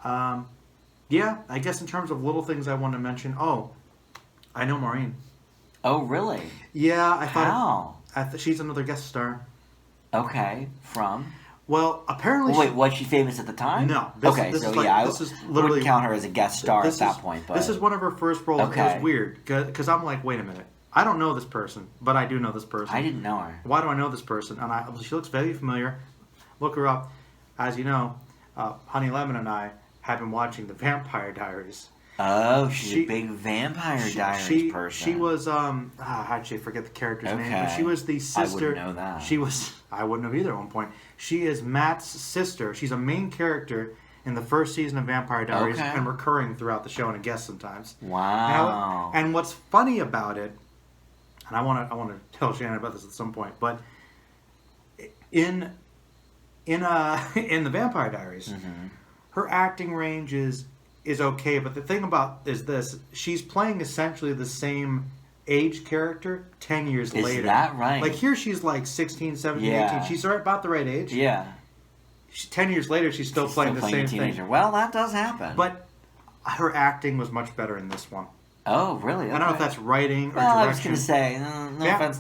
Yeah, I guess in terms of little things I want to mention. Oh, I know Maureen. Oh, really? Yeah, I thought. How? She's another guest star. Okay, from? Well, apparently. Well, wait, was she famous at the time? No. This Is literally, wouldn't count her as a guest star at that point. But this is one of her first roles. Okay. It was weird because I'm like, wait a minute, I don't know this person, but I do know this person. I didn't know her. Why do I know this person? And she looks very familiar. Look her up. As you know, Honey Lemon and I have been watching The Vampire Diaries. Oh, she's a big Vampire Diaries person. She was how'd she forget the character's name? But she was the sister. I wouldn't know that. I wouldn't have either at one point. She is Matt's sister. She's a main character in the first season of Vampire Diaries and recurring throughout the show and a guest sometimes. Wow. And what's funny about it, and I want to tell Shannon about this at some point, but in the Vampire Diaries, her acting range is okay, but the thing about is this: she's playing essentially the same age character 10 years later. Is that right? Like here she's like 16, 17, 18. She's about the right age. Yeah. 10 years later she's still playing the same thing. Well, that does happen. But her acting was much better in this one. Oh, really? Okay. I don't know if that's writing or direction. I was going to say,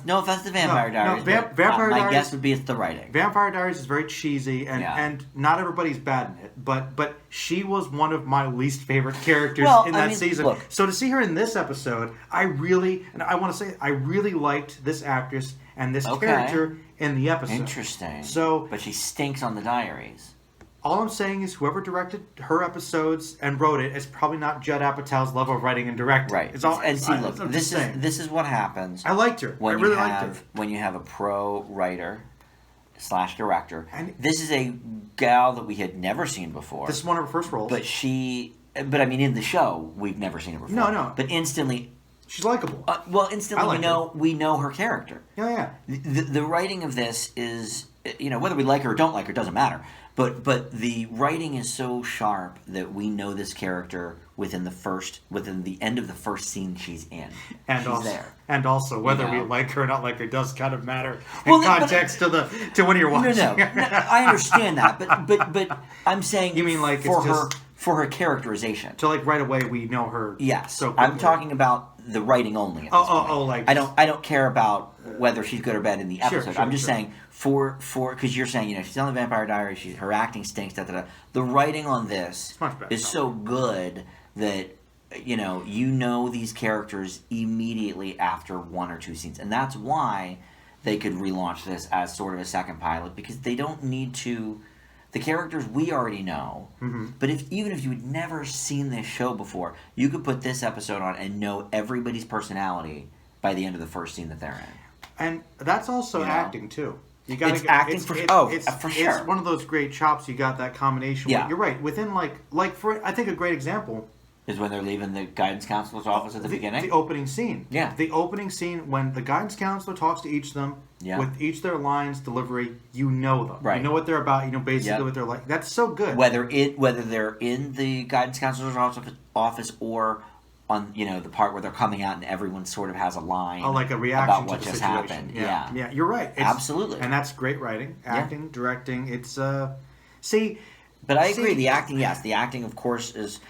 no offense to Vampire Diaries. Vampire Diaries, my guess would be it's the writing. Vampire Diaries is very cheesy, and not everybody's bad in it. But she was one of my least favorite characters in that season. Look, so to see her in this episode, I really liked this actress and this character in the episode. Interesting. But she stinks on the diaries. All I'm saying is whoever directed her episodes and wrote it is probably not Judd Apatow's level of writing and directing. Right. This is what happens. I liked her. I really liked her. When you have a pro writer / director. And this is a gal that we had never seen before. This is one of her first roles. But I mean, in the show, we've never seen her before. No. But instantly... She's likable. Instantly we know her character. Yeah. The writing of this is, whether we like her or don't like her, doesn't matter. But the writing is so sharp that we know this character within the end of the first scene she's in. She's there. And also, whether we like her or not like her does kind of matter in context to when you're watching. No, I understand that, but I'm saying you mean like for her characterization. So like right away we know her. Yes, so I'm talking about the writing only. At this point. Like I don't care about whether she's good or bad in the episode. Sure, I'm just saying for because you're saying she's on the Vampire Diaries. Her acting stinks. The writing on this is so good that you know these characters immediately after one or two scenes, and that's why they could relaunch this as sort of a second pilot because they don't need to. The characters we already know, but even if you had never seen this show before, you could put this episode on and know everybody's personality by the end of the first scene that they're in. And that's also acting too. You got it's acting for sure. It's one of those great chops. You got that combination. Yeah. You're right. Within like for I think a great example is when they're leaving the guidance counselor's office at the beginning. The opening scene. Yeah. The opening scene when the guidance counselor talks to each of them with each their lines, delivery, you know them. Right. You know what they're about. You know basically what they're like. That's so good. Whether they're in the guidance counselor's office or on the part where they're coming out and everyone sort of has a line like a reaction about to what the just situation. happened. Yeah, you're right. Absolutely. And that's great writing, acting, directing. It's But I agree. The acting, yes, the acting of course is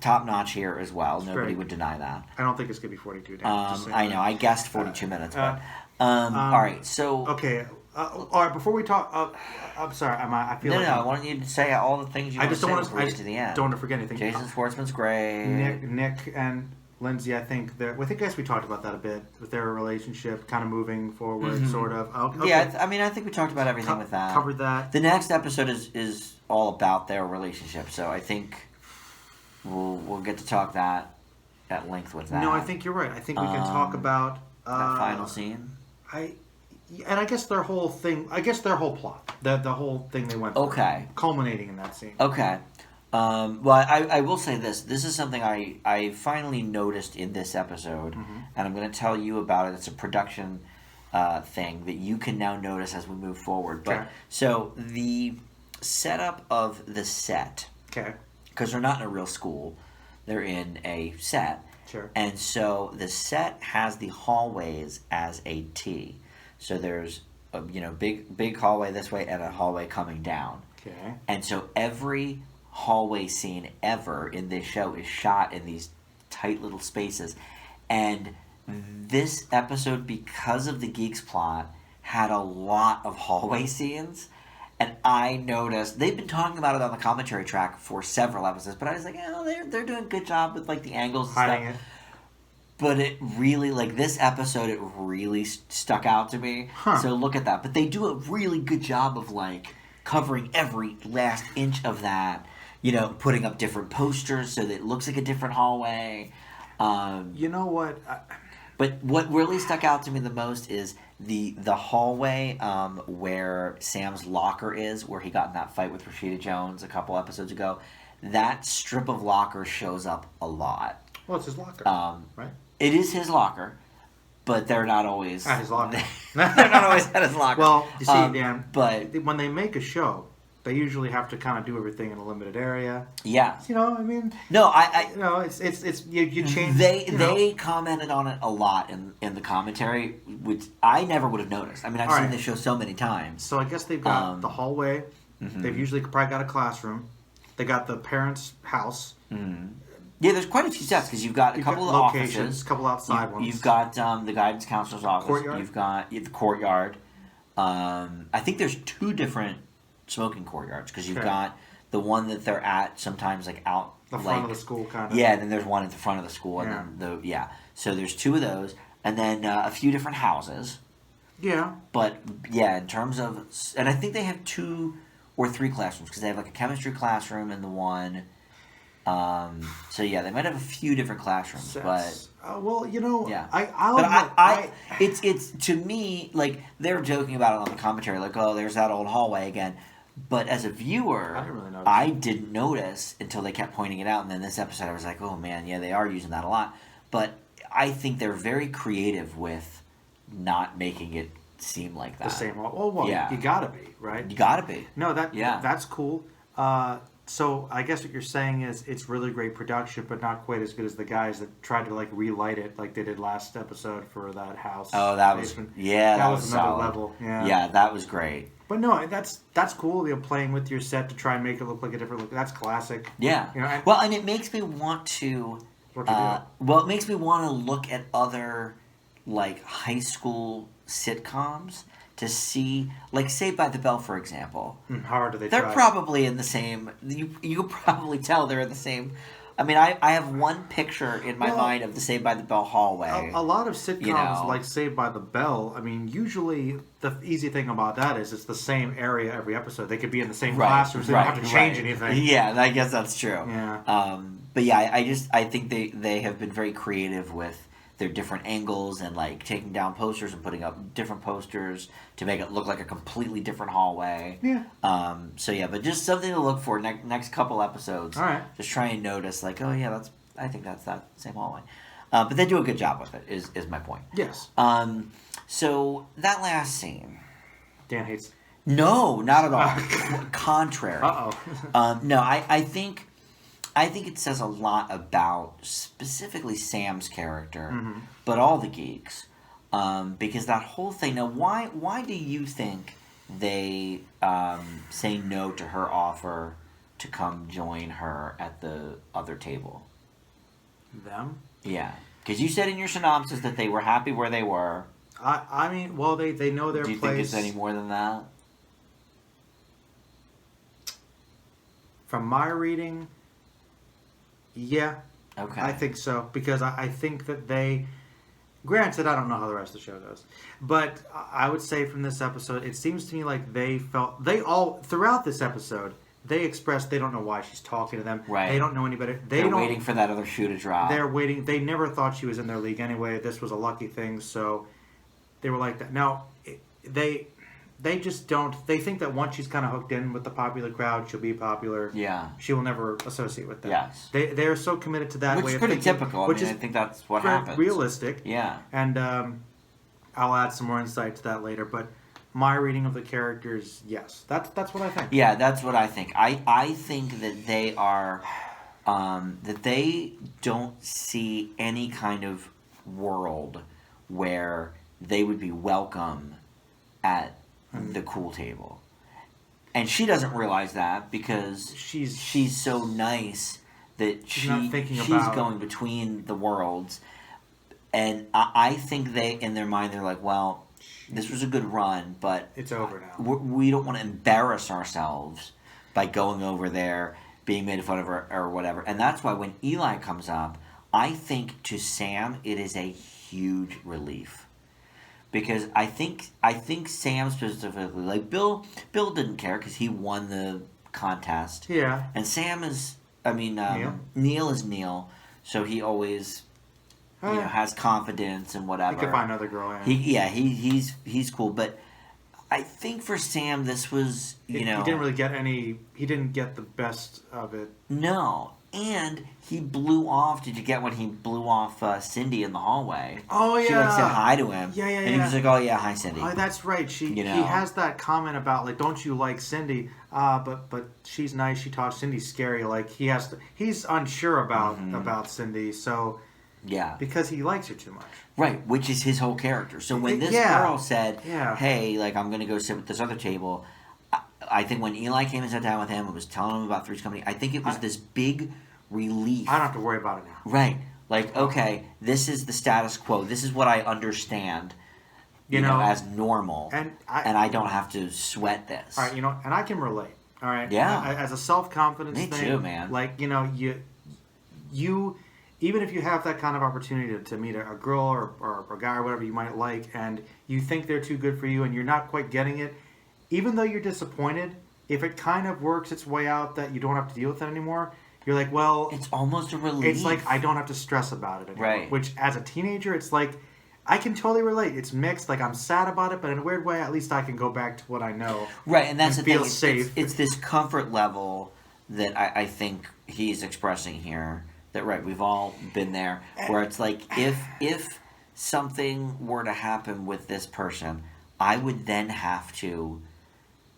top notch here as well. Nobody would deny that. I don't think it's gonna be 42 days. I know. I guessed 42 minutes, but all right. So okay. All right. Before we talk, I'm sorry. I feel like I wanted you to say all the things you. I just don't want to. To the end. Don't want to forget anything. Jason Schwartzman's great. Nick and Lindsay. I think I guess we talked about that a bit with their relationship, kind of moving forward, sort of. Okay. Yeah. I think we talked about everything with that. Covered that. The next episode is all about their relationship, so I think we'll get to talk that at length with that. No, I think you're right. I think we can talk about that final scene. And I guess their whole thing. I guess their whole plot. The whole thing they went through. Okay. Culminating in that scene. Okay. Well, I will say this. This is something I finally noticed in this episode, and I'm going to tell you about it. It's a production thing that you can now notice as we move forward. But so the setup of the set. Okay. Because they're not in a real school, they're in a set. Sure. And so the set has the hallways as a T. So there's big hallway this way and a hallway coming down. Okay. And so every hallway scene ever in this show is shot in these tight little spaces. And this episode, because of the Geeks plot, had a lot of hallway scenes. And I noticed, they've been talking about it on the commentary track for several episodes, but I was like, they're doing a good job with like the angles and hiding stuff. it. But it really, like this episode, it really stuck out to me. Huh. So look at that. But they do a really good job of like covering every last inch of that. Putting up different posters so that it looks like a different hallway. You know what? But what really stuck out to me the most is the hallway where Sam's locker is, where he got in that fight with Rashida Jones a couple episodes ago. That strip of locker shows up a lot. Well, it's his locker, right? It is his locker, but they're not always at his locker. They're not always at his locker. Well, you see, Dan, but when they make a show, they usually have to kind of do everything in a limited area. Yeah. I mean. No, it's you change. They commented on it a lot in the commentary, which I never would have noticed. I mean, I've seen this show so many times. So I guess they've got the hallway. Mm-hmm. They've usually probably got a classroom. They got the parents' house. Mm-hmm. Yeah, there's quite a few sets because you've got a couple of locations, offices, a couple outside ones. You've got the guidance counselor's office. Courtyard? You've got the courtyard. I think there's 2 different smoking courtyards because you've got the one that they're at sometimes like out the front of the school kind of. Yeah, and then there's one at the front of the school, and then So there's 2 of those, and then a few different houses. Yeah. But yeah, in terms of, and I think they have 2 or 3 classrooms because they have like a chemistry classroom in the one. So yeah, they might have a few different classrooms, Sets. but yeah, it's to me like they're joking about it on the commentary, like there's that old hallway again. But as a viewer, I didn't notice until they kept pointing it out, and then this episode I was like, oh man, yeah, they are using that a lot. But I think they're very creative with not making it seem like that. The same. Well, you gotta be, right? You gotta be. No, that's cool. So I guess what you're saying is it's really great production, but not quite as good as the guys that tried to like relight it like they did last episode for that house. Oh, that was another solid level. Yeah, that was great. But no, that's cool. Playing with your set to try and make it look like a different look. That's classic. Yeah. And it makes me want to. It makes me want to look at other like high school sitcoms to see, like Saved by the Bell, for example. How hard do They're try? Probably in the same. You can probably tell they're in the same. I mean, I have one picture in my mind of the Saved by the Bell hallway. A lot of sitcoms like Saved by the Bell, I mean, usually the easy thing about that is it's the same area every episode. They could be in the same classrooms. They don't have to change anything. Yeah, I guess that's true. Yeah. But yeah, I think they have been very creative with their different angles and like taking down posters and putting up different posters to make it look like a completely different hallway. Yeah. So yeah, but just something to look for next couple episodes. All right. Just try and notice like, oh yeah, I think that's that same hallway. But they do a good job with it. Is my point. Yes. So that last scene. Dan hates. No, not at all. Contrary. No, I think it says a lot about specifically Sam's character, but all the geeks, because that whole thing. Now, why do you think they say no to her offer to come join her at the other table? Them? Yeah, because you said in your synopsis that they were happy where they were. I mean, well, they know their place. Do you think it's any more than that? From my reading. Yeah. Okay. I think so. Because I think that they... Granted, I don't know how the rest of the show goes. But I would say from this episode, it seems to me like they felt... They all... Throughout this episode, they expressed they don't know why she's talking to them. Right. They don't know any better. They're waiting for that other shoe to drop. They're waiting. They never thought she was in their league anyway. This was a lucky thing. So they were like that. Now, they just don't... They think that once she's kind of hooked in with the popular crowd, she'll be popular. Yeah. She will never associate with them. Yes. They're so committed to that which way is of pretty thinking. typical. I think that's what happens. Realistic. Yeah. And I'll add some more insight to that later. But my reading of the characters, yes. That's what I think. Yeah, that's what I think. I think that they are... that they don't see any kind of world where they would be welcome at the cool table. And she doesn't realize that because she's so nice that she's going between the worlds. And I think in their mind, they're like, well, this was a good run, but it's over now. We don't want to embarrass ourselves by going over there, being made fun of or whatever. And that's why when Eli comes up, I think to Sam it is a huge relief. Because I think Sam specifically, like Bill didn't care because he won the contest. Yeah. And Sam is, Neil is Neil, so he always has confidence and whatever. He could find another girl. Yeah. He's cool, but I think for Sam this was he didn't really get any. He didn't get the best of it. No, and he blew off. Did you get when he blew off Cindy in the hallway? Oh yeah. She said hi to him. Yeah. And he was like, "Oh yeah, hi Cindy." Oh, that's right. He has that comment about like, "Don't you like Cindy?" But she's nice. She talks. Cindy's scary. Like he's unsure about Cindy. So. Yeah. Because he likes her too much. Right, which is his whole character. So when this girl said, hey, like, I'm going to go sit with this other table, I think when Eli came and sat down with him and was telling him about Three's Company, I think it was this big relief. I don't have to worry about it now. Right. Like, okay, this is the status quo. This is what I understand, you know, as normal. And I don't have to sweat this. All right, and I can relate. All right? Yeah. As a self-confidence thing. Me too, man. Like, you even if you have that kind of opportunity to meet a girl or a guy or whatever you might like, and you think they're too good for you and you're not quite getting it, even though you're disappointed, if it kind of works its way out that you don't have to deal with it anymore, you're like, well... It's almost a relief. It's like, I don't have to stress about it anymore. Right. Which, as a teenager, it's like, I can totally relate. It's mixed. Like, I'm sad about it, but in a weird way, at least I can go back to what I know. Right, and that's the feel thing. Safe. It's this comfort level that I think he's expressing here. That we've all been there, where it's like if something were to happen with this person, I would then have to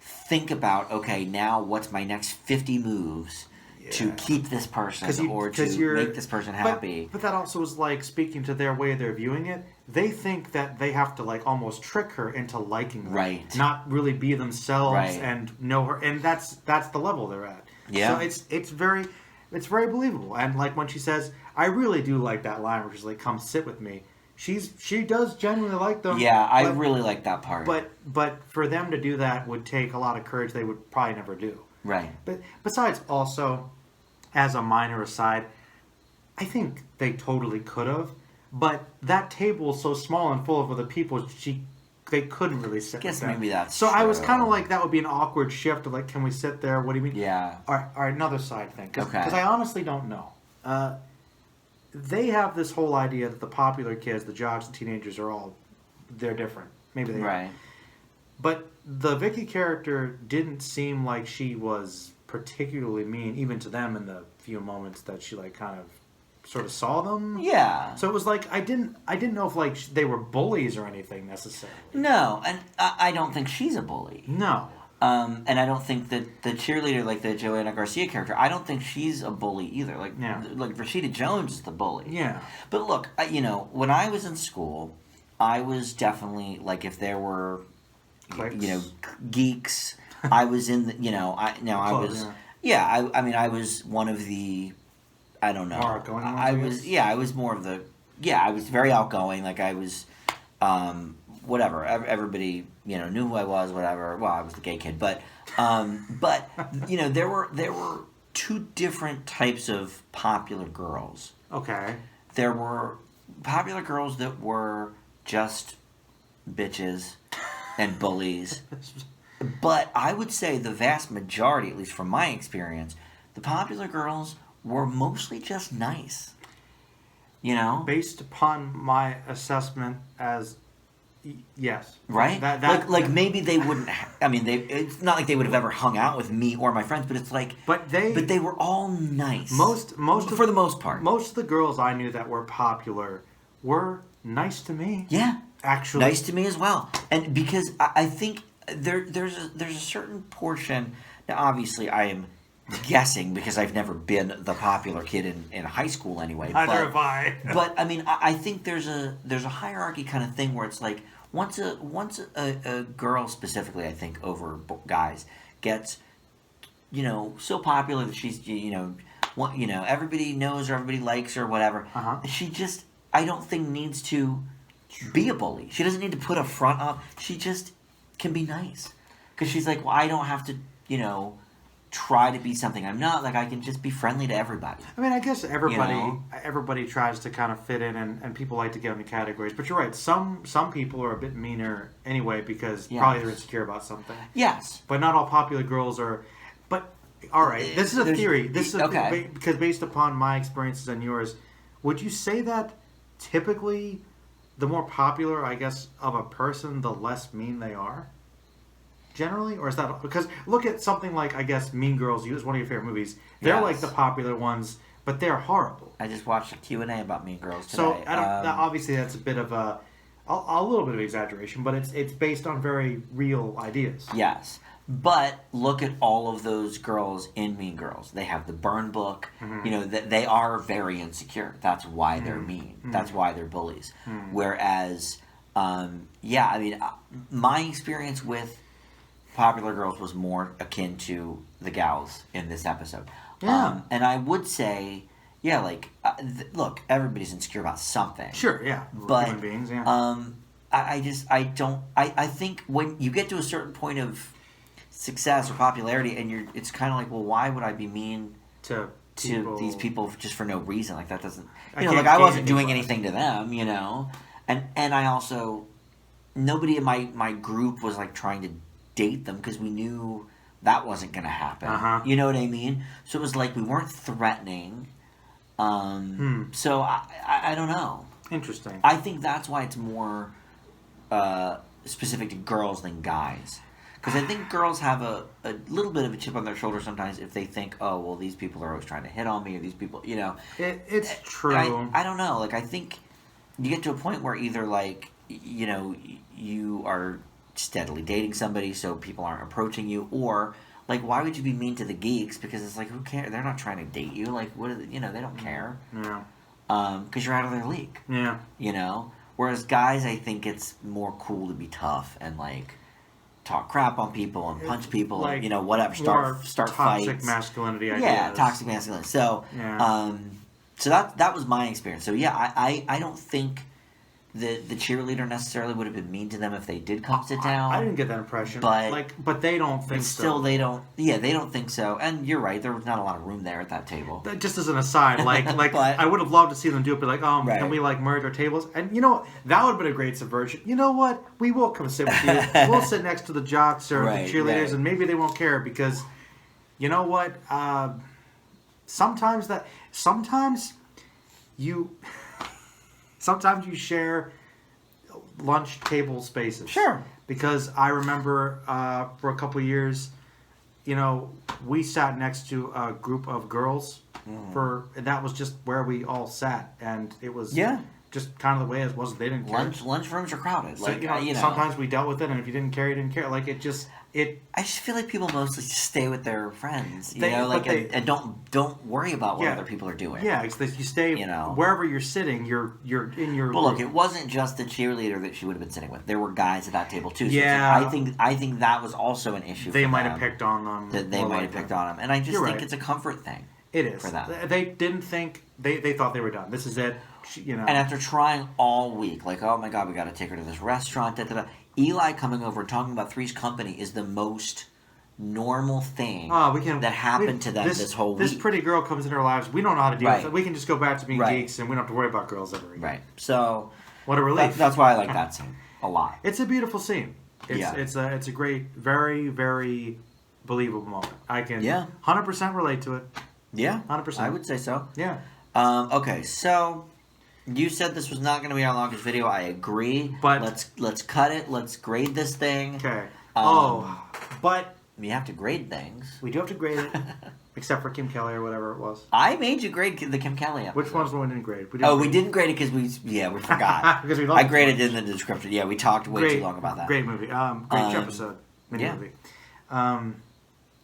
think about, okay, now what's my next 50 moves to keep this person or to make this person happy. But that also is like speaking to their way they're viewing it. They think that they have to like almost trick her into liking them, right? Not really be themselves and know her, and that's the level they're at. Yeah, so it's very believable. And like when she says, "I really do like that line," where she's like, "Come sit with me." She does genuinely like them. Yeah, I really like that part. But for them to do that would take a lot of courage they would probably never do. Right. But besides, also, as a minor aside, I think they totally could have. But that table is so small and full of other people, they couldn't really sit with them. Maybe that's so true. I was kind of like, that would be an awkward shift of like, can we sit there? What do you mean? Yeah. All right, another side thing. Okay. Because I honestly don't know. They have this whole idea that the popular kids, the jocks, the teenagers they're different. Maybe they are. But the Vicky character didn't seem like she was particularly mean, even to them in the few moments that she like kind of sort of saw them. Yeah. So it was like I didn't know if like they were bullies or anything necessarily. No, and I don't think she's a bully. No. And I don't think that the cheerleader, like the Joanna Garcia character, I don't think she's a bully either. Like Rashida Jones is the bully. Yeah. But look, when I was in school, I was definitely like if there were, geeks. I was in the, I was. Yeah, I was one of the. I don't know. More outgoing ones, I was more of the. Yeah, I was very outgoing. Like I was, whatever. Everybody, knew who I was. Whatever. Well, I was the gay kid, but there were two different types of popular girls. Okay. There were popular girls that were just bitches and bullies. But I would say the vast majority, at least from my experience, the popular girls were mostly just nice. Based upon my assessment as yes. Right? Like maybe they wouldn't it's not like they would have ever hung out with me or my friends, but it's like But they were all nice. For the most part. Most of the girls I knew that were popular were nice to me. Yeah. Actually. Nice to me as well. And because I think there's a certain portion. Now, obviously, I am guessing because I've never been the popular kid in high school anyway. Neither have I. But I mean, I think there's a hierarchy kind of thing where it's like once a girl specifically, I think over guys gets, so popular that she's everybody knows her, everybody likes her, whatever. She just, I don't think, needs to be a bully. She doesn't need to put a front up. She just can be nice because she's like, well, I don't have to try to be something I'm not. Like, I can just be friendly to everybody. I mean, I guess everybody tries to kind of fit in, and people like to get into categories. But you're right. Some people are a bit meaner anyway because probably they're insecure about something. Yes. But not all popular girls are. But all right, this is a theory. This is okay. Because based upon my experiences and yours, would you say that typically the more popular, I guess, of a person, the less mean they are? Generally, or is that because look at something like, I guess, Mean Girls? It's one of your favorite movies. They're like the popular ones, but they're horrible. I just watched a Q&A about Mean Girls today. So obviously that's a bit of a little bit of exaggeration, but it's based on very real ideas. Yes, but look at all of those girls in Mean Girls. They have the burn book. They are very insecure. That's why they're mean. That's why they're bullies. Whereas, my experience with popular girls was more akin to the gals in this episode. Yeah. And I would say, look, everybody's insecure about something. Sure, yeah. But, human beings, yeah. I think when you get to a certain point of success or popularity and it's kind of like, well, why would I be mean to these people just for no reason? Like, that doesn't, I wasn't doing anything to them, and I also, nobody in my group was like trying to date them because we knew that wasn't going to happen. You know what I mean? So it was like we weren't threatening. So I don't know. Interesting. I think that's why it's more specific to girls than guys. Because I think girls have a little bit of a chip on their shoulder sometimes if they think, oh, well, these people are always trying to hit on me, or these people, It's true. I don't know. Like, I think you get to a point where either, like, you are steadily dating somebody so people aren't approaching you, or like, why would you be mean to the geeks? Because it's like, who cares? They're not trying to date you. Like, what are they, they don't care. Yeah. Because you're out of their league. Yeah. Whereas guys, I think it's more cool to be tough and like talk crap on people and punch people, like, and whatever, start toxic fights. Toxic masculinity ideas. Yeah, toxic masculinity. So so that was my experience. So yeah, I don't think the cheerleader necessarily would have been mean to them if they did come sit down. I didn't get that impression. But they don't think so. Still, they don't. Yeah, they don't think so. And you're right. There was not a lot of room there at that table. Just as an aside, but, I would have loved to see them do it. But can we merge our tables? And that would have been a great subversion. You know what? We will come sit with you. We'll sit next to the jocks or the cheerleaders, and maybe they won't care because, you know what? Sometimes you share lunch table spaces. Sure. Because I remember for a couple of years, we sat next to a group of girls and that was just where we all sat, and it was just kind of the way it was. They didn't care. Lunchrooms are crowded. So, sometimes we dealt with it, and if you didn't care, you didn't care. Like, I just feel like people mostly just stay with their friends, and don't worry about what other people are doing. Yeah, you stay, wherever you're sitting, you're in your. Well, look, it wasn't just the cheerleader that she would have been sitting with. There were guys at that table too. So yeah, I think that was also an issue. They might have picked on them. They might have picked on them, and I just think it's a comfort thing. It is for them. They didn't think they thought they were done. This is it. And after trying all week, like, oh my God, we got to take her to this restaurant. Eli coming over and talking about Three's Company is the most normal thing that happened to them this whole week. This pretty girl comes in our lives. We don't know how to deal with it. We can just go back to being geeks, and we don't have to worry about girls ever again. Right. So what a relief. That's why I like that scene a lot. It's a beautiful scene. It's a great, very, very believable moment. I can 100% relate to it. Yeah, 100%. I would say so. Yeah. Okay, so you said this was not going to be our longest video. I agree. But let's cut it. Let's grade this thing. Okay. But we have to grade things. We do have to grade it, except for Kim Kelly or whatever it was. I made you grade the Kim Kelly episode. Which one's the one we didn't grade? We didn't grade it because we forgot. Because I graded it in the description. Yeah, we talked way too long about that. Great movie. Great episode. Movie.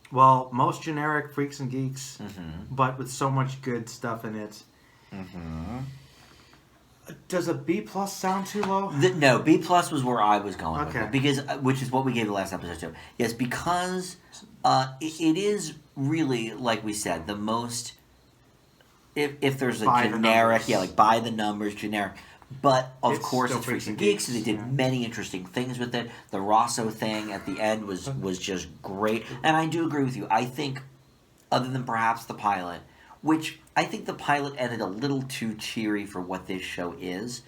Well, most generic Freaks and Geeks, but with so much good stuff in it. Does a B plus sound too low? No, B plus was where I was going with Okay. it, because which is what we gave the last episode too. Yes, because it is really, like we said, the most. If there's a By the generic, numbers. like by the numbers, generic. But of It's course, still it's Freaks and Geeks, and they did yeah. many interesting things with it. The Rosso thing at the end was just great, and I do agree with you. I think, other than perhaps the pilot, which I think the pilot ended a little too cheery for what this show is,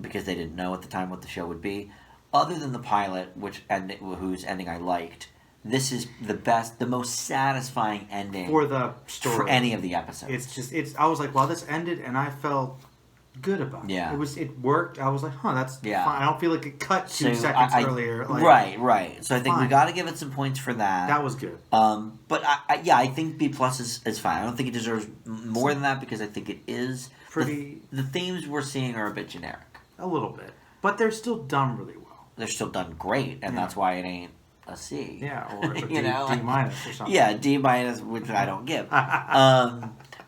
because they didn't know at the time what the show would be. Other than the pilot, whose ending I liked, this is the best, the most satisfying ending For the story. for any of the episodes. I was like, wow, this ended, and I felt good about it. Yeah. It worked. I was like, that's Yeah. fine. I don't feel like it cut 2 So seconds earlier. Like, right. So I think we fine. got to give it some points for that. That was good. But I think B plus is fine. I don't think it deserves more than that, because I think it is Pretty. The themes we're seeing are a bit generic. A little bit. But they're still done really well. They're still done great, and that's why it ain't a C. Yeah, or a D know? minus or something. Yeah, D minus, which I don't give.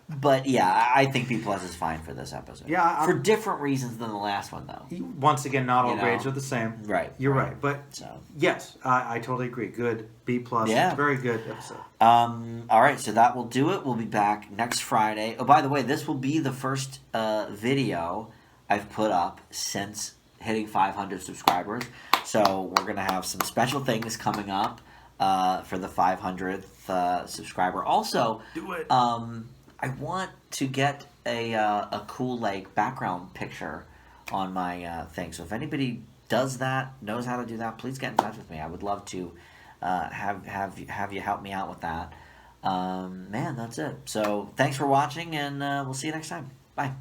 But yeah, I think B plus is fine for this episode. Yeah, for different reasons than the last one, though. Once again, not all You know? grades are the same. Right. You're right. But So. yes, I totally agree. Good. B plus. Yeah. Very good episode. All right, so that will do it. We'll be back next Friday. Oh, by the way, this will be the first video I've put up since hitting 500 subscribers. So we're going to have some special things coming up for the 500th subscriber. Also, Do it. I want to get a cool background picture on my thing. So if anybody does that, knows how to do that, please get in touch with me. I would love to have you help me out with that. Man, that's it. So thanks for watching, and we'll see you next time. Bye.